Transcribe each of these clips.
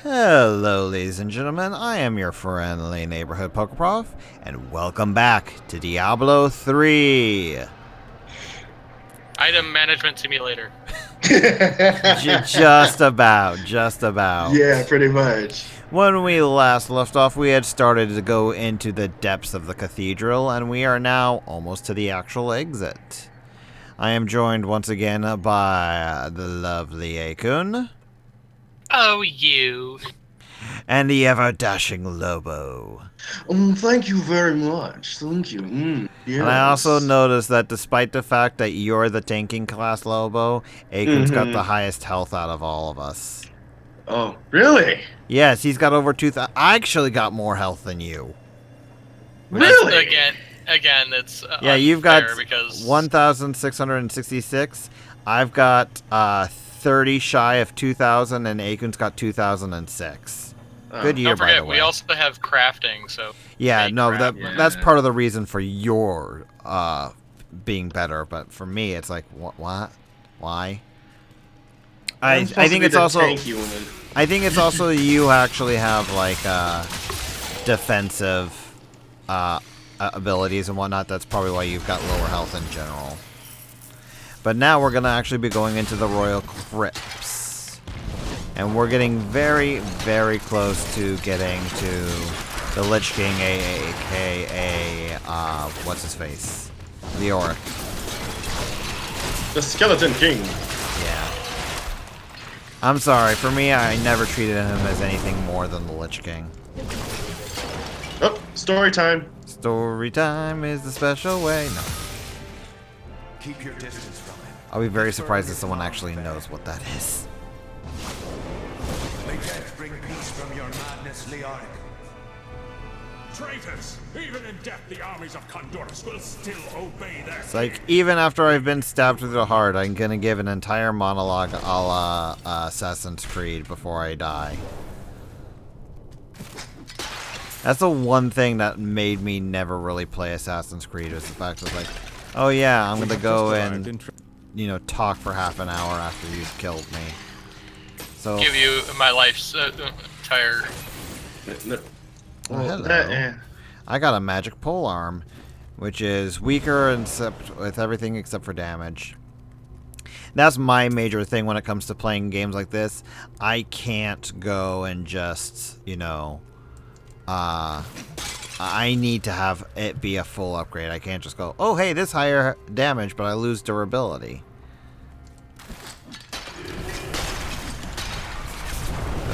Hello, ladies and gentlemen. I am your friendly neighborhood Pokeprof, and welcome back to Diablo 3. Item Management Simulator. Just about. Yeah, pretty much. When we last left off, we had started to go into the depths of the cathedral, and we are now almost to the actual exit. I am joined once again by the lovely A-kun. Oh, you. And the ever-dashing Lobo. Thank you very much. Thank you. Yes. And I also noticed that despite the fact that you're the tanking class Lobo, A-kun's got the highest health out of all of us. Oh, really? Yes, he's got over 2,000. I actually got more health than you. Really? Again, it's Yeah, you've got because 1,666. I've got 30 shy of 2,000, and A-kun's got 2,006. Good year, don't forget, by the way. we also have crafting, so... Yeah, no, that's Yeah. part of the reason for your being better, but for me, it's like, what? Why? I think it's also... I think it's also you actually have, like, defensive abilities and whatnot. That's probably why you've got lower health in general. But now we're going to actually be going into the Royal Crypts. And we're getting very, very close to getting to the Lich King, a.k.a. what's-his-face? Leoric. The Skeleton King. Yeah. I'm sorry, for me, I never treated him as anything more than the Lich King. Oh, story time. Story time is the special way. No. Keep your distance from him. I'll be very surprised if someone actually knows what that is. May death bring peace from your madness, Leoric. Traitors! Even in death, the armies of Condorus will still obey their It's like, even after I've been stabbed through the heart, I'm gonna give an entire monologue a la Assassin's Creed before I die. That's the one thing that made me never really play Assassin's Creed, was the fact that, like, oh yeah, I'm gonna go and, you know, talk for half an hour after you've killed me. So Give you my life's entire... oh, hello. I got a magic pole arm, which is weaker with everything except for damage. That's my major thing when it comes to playing games like this. I can't go and just, you know, I need to have it be a full upgrade. I can't just go, oh hey, this higher damage, but I lose durability.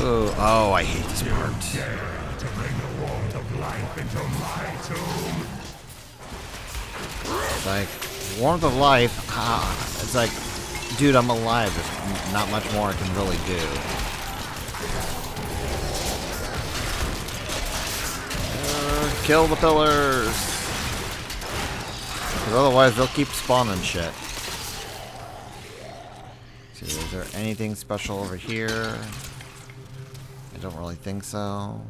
Ooh, oh, I hate this part. to bring the warmth of life into my tomb. It's like, warmth of life, it's like, dude, I'm alive. There's not much more I can really do. Kill the pillars. Because otherwise they'll keep spawning shit. See, is there anything special over here? I don't really think so.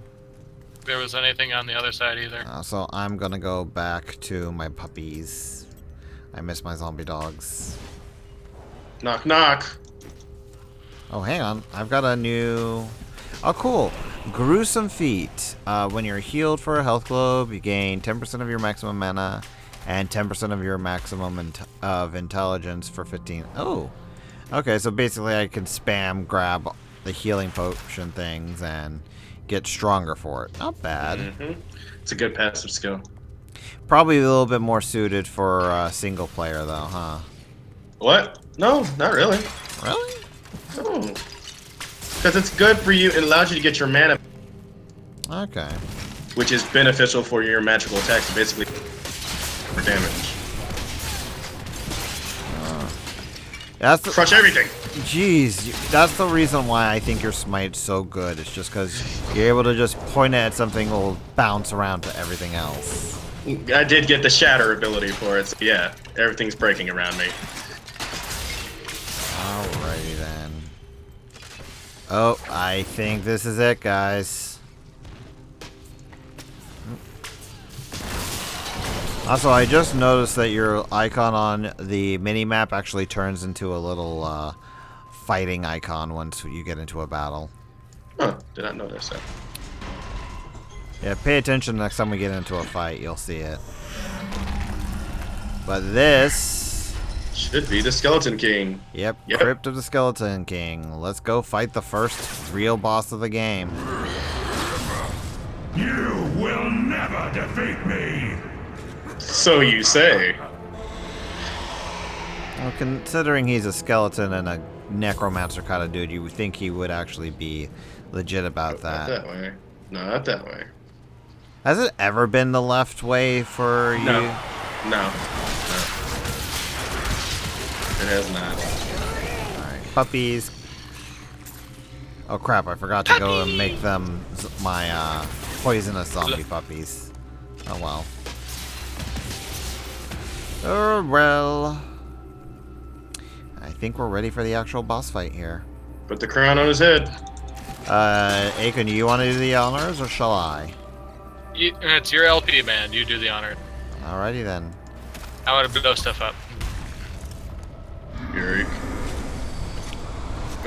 If there was anything on the other side either. So I'm gonna go back to my puppies. I miss my zombie dogs. Knock, knock. Oh, hang on. I've got a new... Oh, cool. Gruesome Feat. When you're healed for a health globe, you gain 10% of your maximum mana and 10% of your maximum of intelligence for 15... Oh. Okay, so basically I can spam grab the healing potion things and get stronger for it. Not bad. It's a good passive skill. Probably a little bit more suited for single player, though, huh? What? No, not really. Really? No. Because it's good for you. It allows you to get your mana, Okay. which is beneficial for your magical attacks, basically for damage. That's the... Crush everything. Jeez, that's the reason why I think your smite's so good. It's just because you're able to just point it at something, will bounce around to everything else. I did get the shatter ability for it, so yeah, everything's breaking around me. Alrighty then. Oh, I think this is it, guys. Also, I just noticed that your icon on the mini-map actually turns into a little fighting icon once you get into a battle. Huh, did not notice that. Yeah, pay attention next time we get into a fight. You'll see it. But this... Should be the Skeleton King. Yep, Yep. Crypt of the Skeleton King. Let's go fight the first real boss of the game. You will never defeat me! So you say. Well, considering he's a skeleton and a necromancer kind of dude, you would think he would actually be legit about Not that. that way. No, not that way. Has it ever been the left way for you? No. No. It has not. Alright, puppies. Oh crap, I forgot to go and make them my poisonous zombie puppies. Oh well. Oh well. I think we're ready for the actual boss fight here. Put the crown on his head. A-kun, do you want to do the honors or shall I? It's your LP, man. You do the honor. Alrighty then. I want to blow stuff up. Leoric.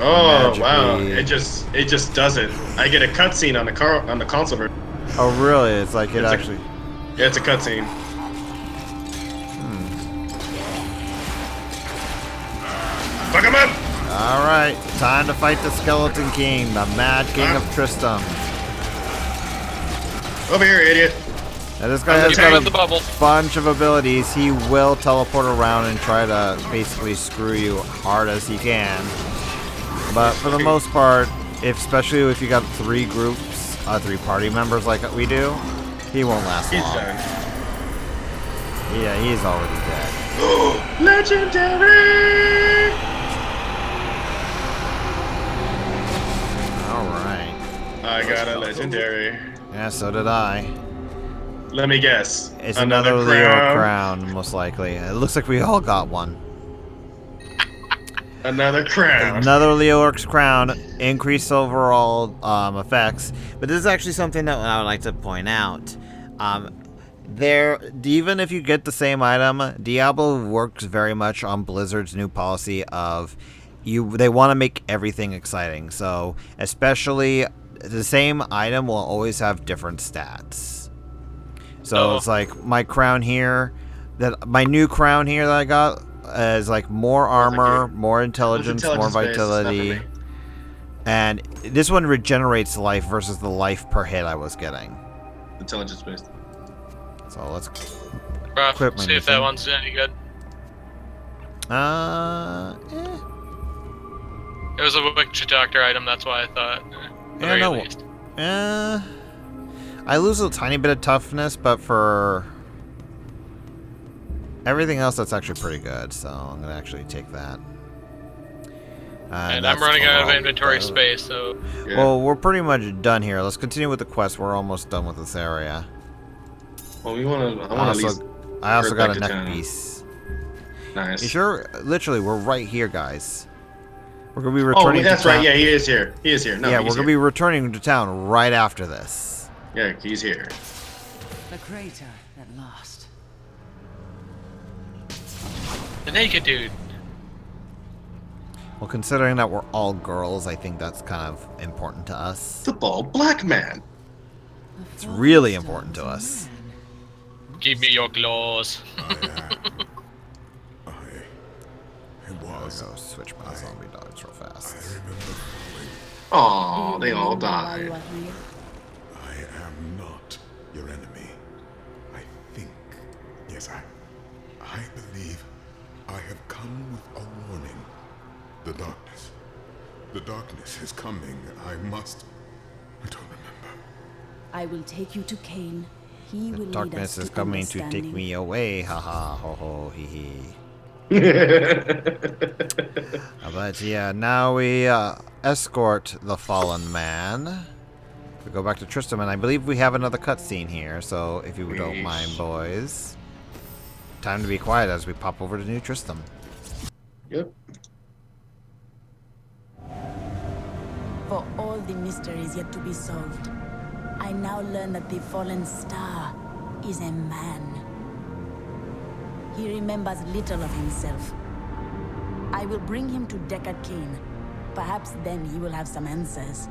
Oh wow! Magically. It just does it. I get a cutscene on the console version. Oh really? It's like it It's actually... Yeah, it's a cutscene. Fuck him up! Alright, time to fight the Skeleton King, the Mad King of Tristram. Over here, idiot! Now this guy I'm has the tank got of the bubble. a bunch of abilities. He will teleport around and try to basically screw you hard as he can. But for the most part, especially if you got 3 groups, 3 party members like we do, he won't last He's long. done. Yeah, he's already dead. Legendary! Alright. I got a legendary. Yeah, so did I. Let me guess. It's another Leo crown, most likely. It looks like we all got one. Another crown. Another Leoric's crown, increased overall effects. But this is actually something that I would like to point out. Even if you get the same item, Diablo works very much on Blizzard's new policy of they want to make everything exciting. So especially the same item will always have different stats. So it's like my crown here, my new crown here that I got is like more armor, more intelligence, more vitality. And this one regenerates life versus the life per hit I was getting. Intelligence based. So let's Bruh, Quit my see if mission. that one's any good. It was a witch doctor item, that's why I thought. At the very least. I lose a tiny bit of toughness, but for everything else, that's actually pretty good. So I'm gonna actually take that. And that's I'm running out of overall inventory better. space, so Yeah. Well, we're pretty much done here. Let's continue with the quest. We're almost done with this area. Well, I want to at least. I also got a Rebecca neck Town. piece. Nice. You sure? Literally, we're right here, guys. We're gonna be Oh, returning. that's to right. town. Yeah, he is here. He is here. No, Yeah, he's we're gonna here. be returning to town right after this. Yeah, he's here. The crater at last. the naked dude. Well, considering that we're all girls, I think that's kind of important to us. The bald black man. It's really important to us. Give me your claws. It was. Go switch my zombie dogs real fast. Aw, they all Why died. you are here? I am not your enemy. I think. Yes, I believe I have come with a warning. The darkness. The darkness is coming. I must. I don't remember. I will take you to Cain. He will lead us Darkness to is coming to take understanding. me away. Haha, ho ho, hee hee. But yeah, now we escort the fallen man. We go back to Tristram, and I believe we have another cutscene here. So if you don't mind, boys, time to be quiet as we pop over to New Tristram. Yep. For all the mysteries yet to be solved, I now learn that the fallen star is a man. He remembers little of himself. I will bring him to Deckard Cain. Perhaps then he will have some answers.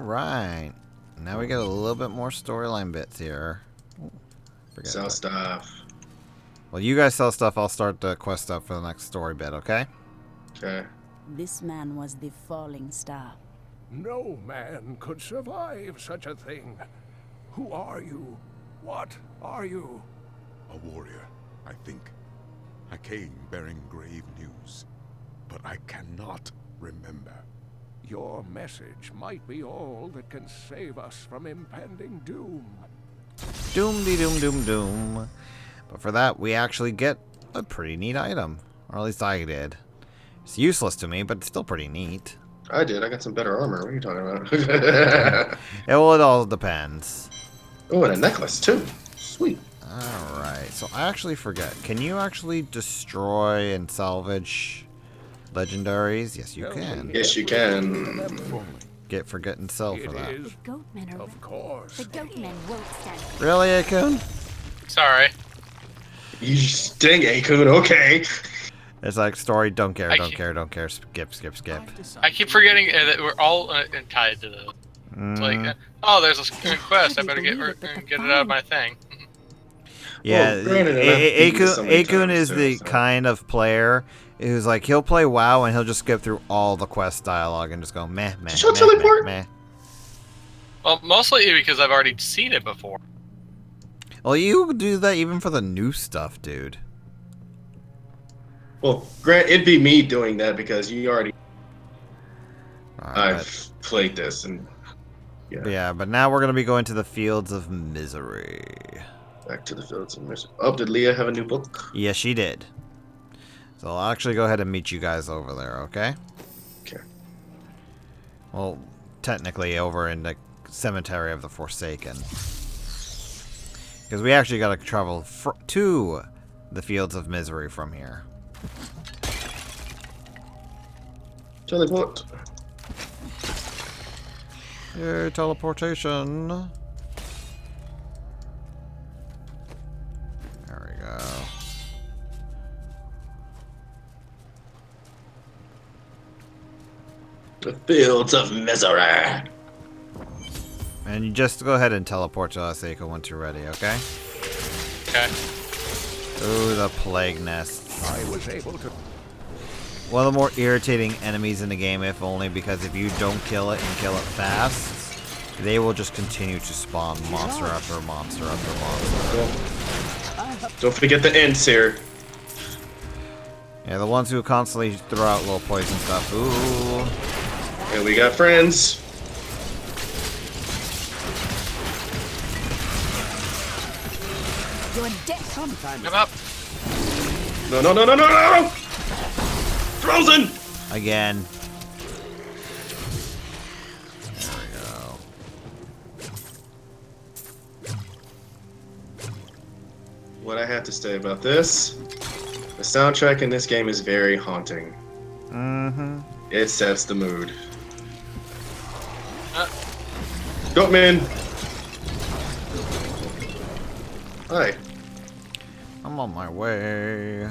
right. Now we get a little bit more storyline bits here. Ooh, forget Sell that. stuff. Well, you guys sell stuff. I'll start the quest stuff for the next story bit, okay? Okay. This man was the falling star. No man could survive such a thing. Who are you? What are you? A warrior, I think. I came bearing grave news, but I cannot remember. Your message might be all that can save us from impending doom. Doom. But for that, we actually get a pretty neat item. Or at least I did. It's useless to me, but it's still pretty neat. I did. I got some better armor. What are you talking about? Yeah, well, it all depends. Oh, and a necklace, too. Sweet. Alright, so I actually forget. Can you actually destroy and salvage legendaries? Yes, you can. Yes, you can. Get forget and sell for It that. is, Goatmen are of course. goatmen won't stand. Really, A-kun? Sorry. You dang, A-kun. Okay. It's like story, don't care, I don't keep- care, don't care, skip. I keep forgetting that we're all tied to this. It's like, oh, there's a quest. I better get it out of my thing. Yeah, Well, granted, and I've beaten this so many A-kun times, is too, the so. kind of player who's like, he'll play WoW and he'll just skip through all the quest dialogue and just go, meh. Did you teleport? Well, mostly because I've already seen it before. Well, you do that even for the new stuff, dude. Well, Grant, it'd be me doing that because you already. Alright, I've played this and. yeah, but now we're going to be going to the Fields of Misery. Back to the fields of misery. Oh, did Leah have a new book? Yes, she did. So I'll actually go ahead and meet you guys over there, okay? Okay. Well, technically over in the Cemetery of the Forsaken. Because we actually got to travel to the Fields of Misery from here. Teleport. Yay, teleportation. There we go. The fields of misery. And you just go ahead and teleport to us, A-kun, once you're ready, okay? Okay. Ooh, the plague nests. I was able to. One of the more irritating enemies in the game, if only because if you don't kill it and kill it fast, they will just continue to spawn monster after monster after monster. Don't forget the ends here. Yeah, the ones who constantly throw out little poison stuff. Ooh. And we got friends. You're dead. Come up. No. Frozen. Again. There we go. What I have to say about this, the soundtrack in this game is very haunting. Mm-hmm. It sets the mood. Goatman! Hi. I'm on my way.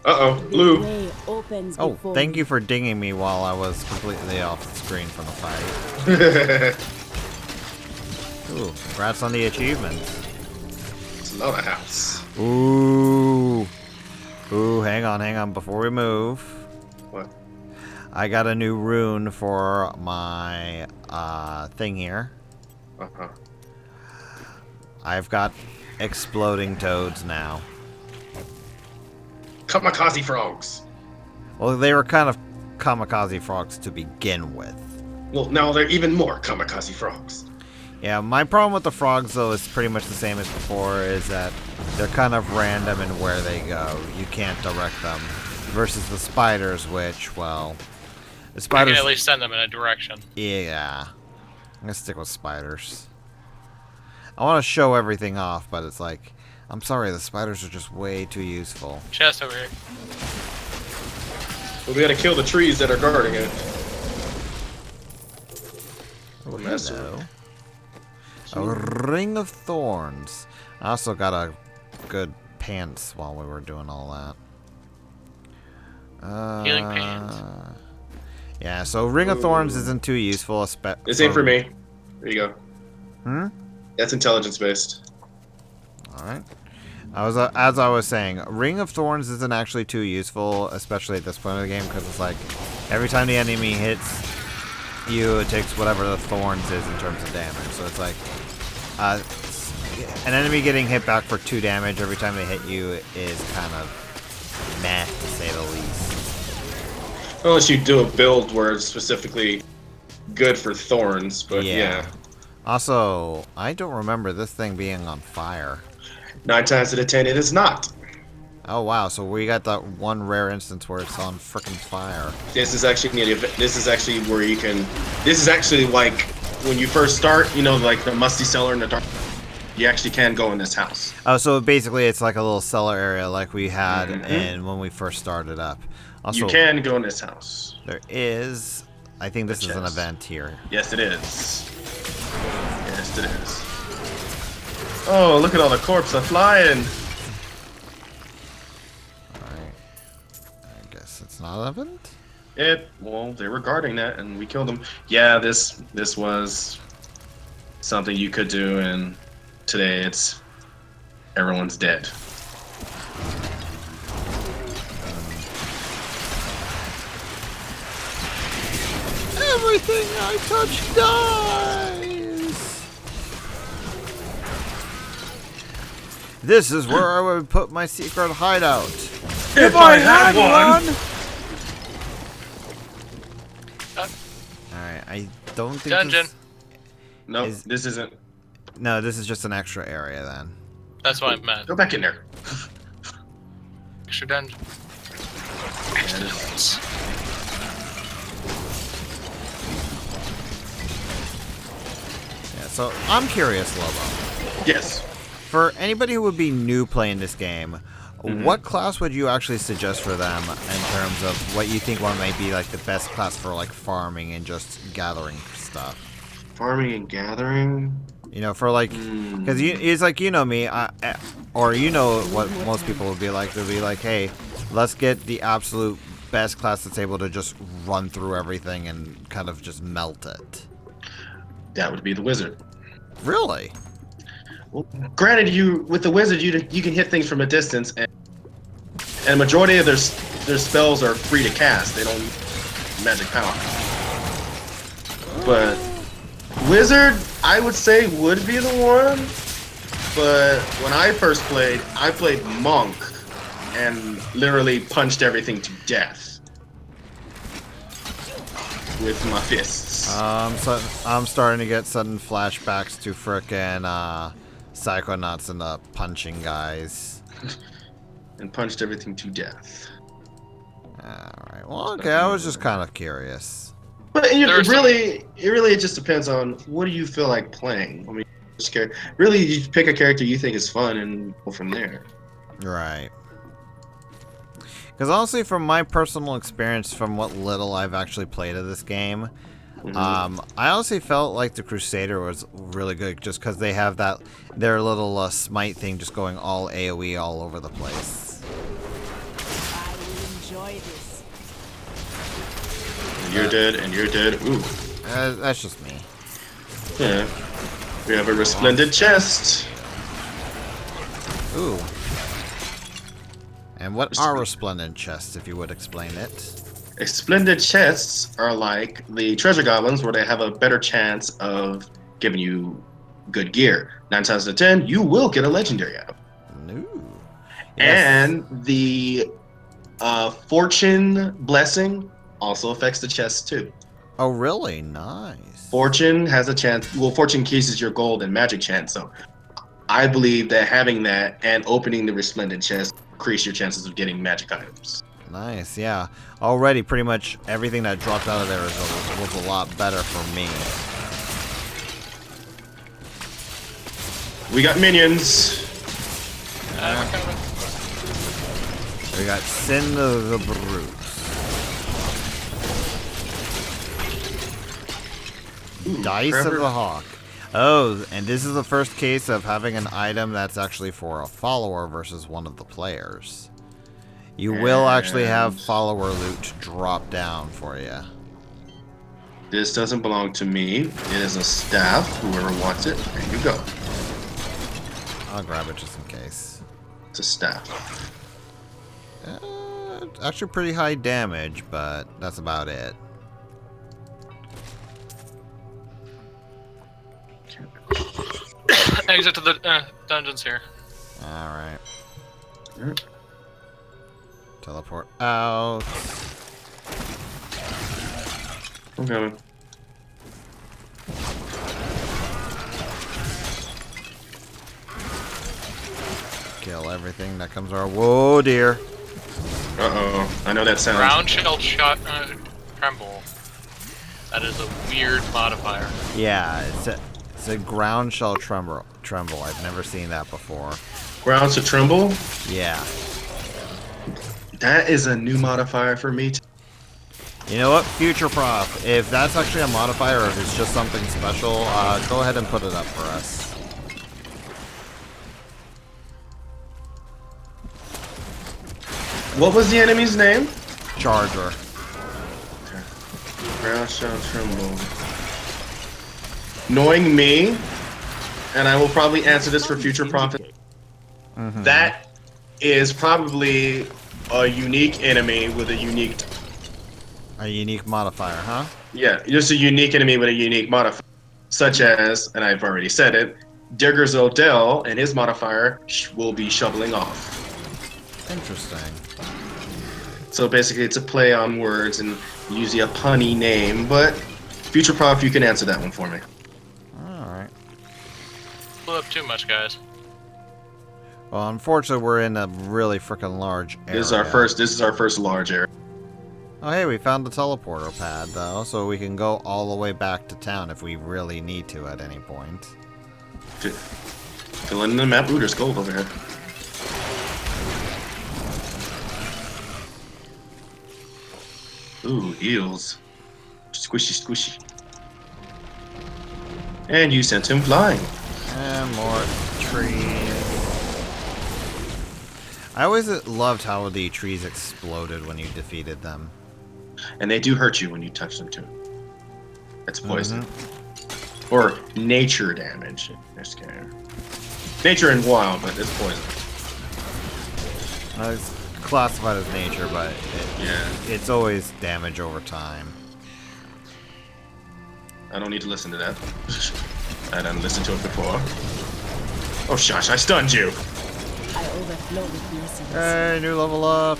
Uh-oh, The blue. way opens Oh, before thank you for dinging me while I was completely off the screen from the fight. Ooh, congrats on the achievements. Slaughterhouse. Ooh. Ooh, hang on. Before we move, What? I got a new rune for my thing here. Uh-huh. I've got exploding toads now. Kamikaze frogs. Well, they were kind of kamikaze frogs to begin with. Well, now they're even more kamikaze frogs. Yeah, my problem with the frogs, though, is pretty much the same as before, is that they're kind of random in where they go. You can't direct them. Versus the spiders, which, well... The I spiders... can at least send them in a direction. Yeah. I'm gonna stick with spiders. I want to show everything off, but it's like... I'm sorry, the spiders are just way too useful. Chest over here. But we gotta kill the trees that are guarding it. Oh, master. hello. A ring of thorns. I also got a good pants while we were doing all that. Healing pants. Yeah, so ring of thorns isn't too useful. This ain't for me. There you go. Hmm? That's intelligence based. Alright. As I was saying, Ring of Thorns isn't actually too useful, especially at this point of the game, because it's like every time the enemy hits you, it takes whatever the thorns is in terms of damage. So it's like an enemy getting hit back for 2 damage every time they hit you is kind of meh, to say the least. Unless you do a build where it's specifically good for thorns, but yeah. Also, I don't remember this thing being on fire. 9 times out of 10, it is not. Oh wow, so we got that one rare instance where it's on frickin' fire. This is actually where you can. This is actually like when you first start. You know, like the musty cellar in the dark. You actually can go in this house. Oh, so basically it's like a little cellar area like we had in when we first started up. Also, You can go in this house. there is, I think this is an chest. event here. Yes, it is. Yes, it is. Oh, look at all the corpses flying. Alright. I guess it's not an event? Well, they were guarding that, and we killed them. Yeah, this was something you could do, and today it's everyone's dead. Everything I touch dies! This is where I would put my secret hideout. If I had one! Alright, I don't think Dungeon. No, Is- this isn't. No, this is just an extra area then. That's what I meant. Go back in there. Extra dungeon. Yeah, so I'm curious, Lobo. Yes. For anybody who would be new playing this game, what class would you actually suggest for them in terms of what you think one might be like the best class for like farming and just gathering stuff? Farming and gathering. You know, for like, because it's like, you know me, or you know what most people would be like. They'll be like, hey, let's get the absolute best class that's able to just run through everything and kind of just melt it. That would be the wizard. Really? Well, granted, with the wizard, you can hit things from a distance, and a majority of their spells are free to cast. They don't need magic power. But wizard, I would say, would be the one. But when I first played, I played monk, and literally punched everything to death with my fists. I'm starting to get sudden flashbacks to frickin' Psychonauts and the punching guys. And punched everything to death. Alright, well, okay, I was just kind of curious. But it just depends on what do you feel like playing. I mean, really, you pick a character you think is fun and go from there. Right. Because honestly, from my personal experience, from what little I've actually played of this game, I honestly felt like the Crusader was really good just because they have their little smite thing just going all AoE all over the place. I will enjoy this. And you're dead, and you're dead. Ooh. That's just me. Yeah. We have a resplendent chest. Ooh. And what are resplendent chests, if you would explain it? Resplendent chests are like the treasure goblins, where they have a better chance of giving you good gear. 9 times out of 10, you will get a legendary out. No. And the fortune blessing also affects the chest too. Oh, really? Nice. Fortune has a chance. Well, fortune increases your gold and magic chance. So I believe that having that and opening the resplendent chest increase your chances of getting magic items. Nice, yeah. Already, pretty much everything that dropped out of there was a lot better for me. We got minions. We got Sin the Brute. Dice Trevor. of the Hawk. Oh, and this is the first case of having an item that's actually for a follower versus one of the players. You will actually have follower loot drop down for you. This doesn't belong to me. It is a staff. Whoever wants it, there you go. I'll grab it just in case. It's a staff. It's actually pretty high damage, but that's about it. Exit to the dungeons here. Alright. Yep. Teleport out. I'm coming. Kill everything that comes our... Whoa, dear. Uh-oh. I know that sound. Ground shell shot tremble. That is a weird modifier. Yeah, it's a ground shell tremble. I've never seen that before. Ground to tremble? Yeah. That is a new modifier for me. You know what, Future Prof, if that's actually a modifier or if it's just something special, go ahead and put it up for us. What was the enemy's name? Charger. Ground shall tremble. Knowing me, and I will probably answer this for future profit. That is probably a unique enemy with a unique. A unique modifier, huh? Yeah, just a unique enemy with a unique modifier, such as, and I've already said it, Digger's Odell and his modifier will be shoveling off. Interesting. So basically, it's a play on words and usually a punny name. But future prof, you can answer that one for me. All right. Blew up too much, guys. Well, unfortunately, we're in a really freaking large area. This is our first. This is our first large area. Oh, hey, we found the teleporter pad, though, so we can go all the way back to town if we really need to at any point. Fill in the map. Ooh, there's gold over here. Ooh, eels. Squishy, squishy. And you sent him flying. And more trees. I always loved how the trees exploded when you defeated them. And they do hurt you when you touch them too. That's poison. Or nature damage in this game. Nature and wild, but it's poison. It's classified as nature, but Yeah. it's always damage over time. I don't need to listen to that. I done listened to it before. Oh, shush, I stunned you. I overflow with blessings. Hey, new level up.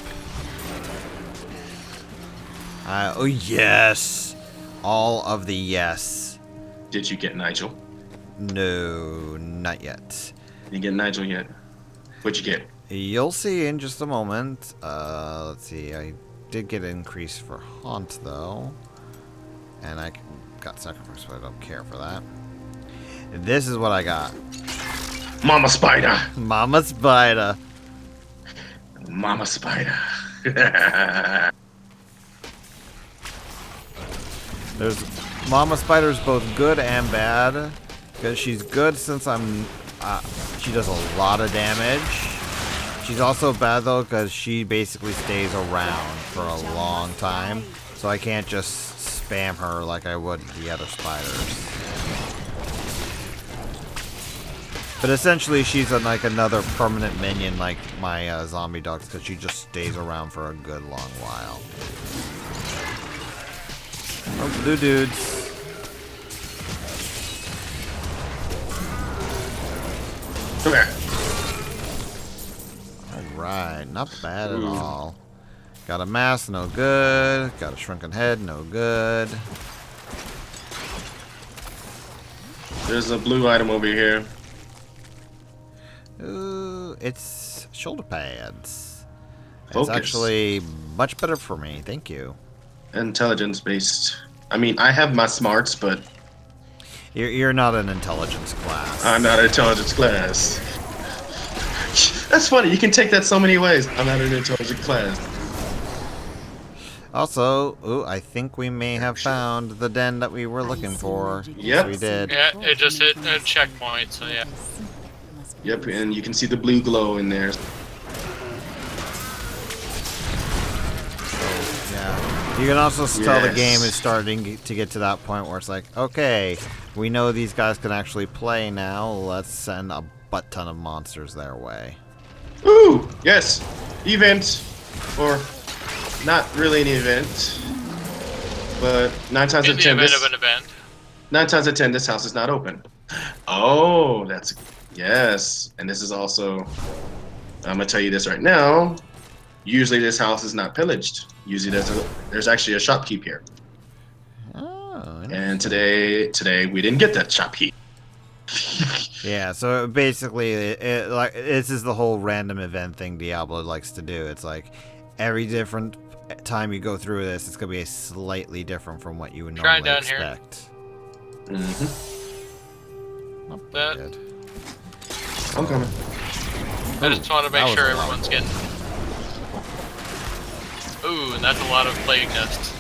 Oh, yes. All of the yes. Did you get Nigel? No, not yet. You get Nigel yet? What'd you get? You'll see in just a moment. Let's see. I did get an increase for Haunt, though. And I got Sacrifice, but I don't care for that. This is what I got. Mama Spider! Mama Spider. Mama Spider. There's Mama Spider's both good and bad. Because she's good since she does a lot of damage. She's also bad though because she basically stays around for a long time. So I can't just spam her like I would the other spiders. But essentially she's like another permanent minion like my zombie dogs because she just stays around for a good long while. Oh, blue dudes. Come here. Alright, not bad at all. Got a mask, no good. Got a shrunken head, no good. There's a blue item over here. Ooh, it's shoulder pads. Focus. It's actually much better for me, thank you. Intelligence based. I mean, I have my smarts, but You're not an intelligence class. I'm not an intelligence class. That's funny. You can take that so many ways. I'm not an intelligent class. Also, ooh, I think we may have found the den that we were looking for. Yep. Yes, we did. Yeah, it just hit a checkpoint, so yeah. Yep, and you can see the blue glow in there. Yeah. You can also tell the Yes. game is starting to get to that point where it's like, okay, we know these guys can actually play now. Let's send a butt ton of monsters their way. Ooh, yes. Event. Or not really an event. But 9 times In out of the 10, event of an event. 9 times out of 10, this house is not open. Oh, that's yes. And this is also, I'm gonna tell you this right now. Usually, this house is not pillaged. Usually, there's actually a shopkeep here. Oh, And today we didn't get that shopkeep. yeah. So basically, like this is the whole random event thing Diablo likes to do. It's like every different time you go through this, it's gonna be slightly different from what you would Try normally down here. expect. Oh, That- good. I'm coming. I just want to that make was sure a lot. everyone's getting. Ooh, and that's a lot of plague nests.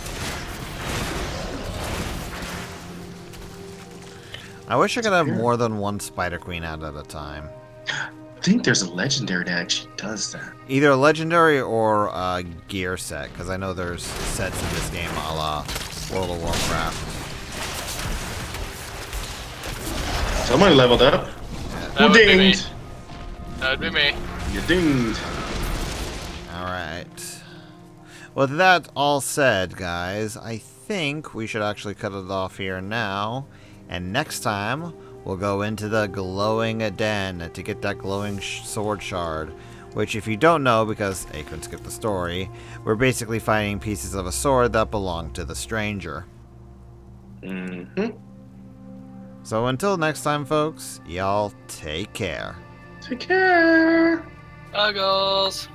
I wish I could have more than one Spider Queen out at a time. I think there's a legendary that actually does that. Either a legendary or a gear set, because I know there's sets in this game a la World of Warcraft. Someone leveled up. That Who would be me. dinged? That would be me. You dinged. Alright. With that all said, guys, I think we should actually cut it off here now. And next time, we'll go into the glowing den to get that glowing sword shard. Which, if you don't know, because A-kun skipped the story, we're basically finding pieces of a sword that belong to the stranger. So until next time, folks, y'all take care. Take care. Buggles.